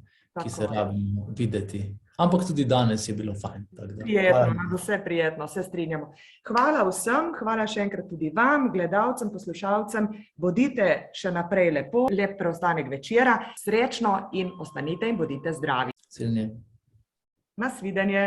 ki se rabimo videti. Ampak tudi danes je bilo fajn. Prijetno, vse prijetno, se strinjamo. Hvala vsem, hvala še enkrat tudi vam, gledalcem, poslušalcem. Bodite še naprej lepo, lep preostanek večera, srečno in ostanite in bodite zdravi. Nasvidenje. Nasvidenje.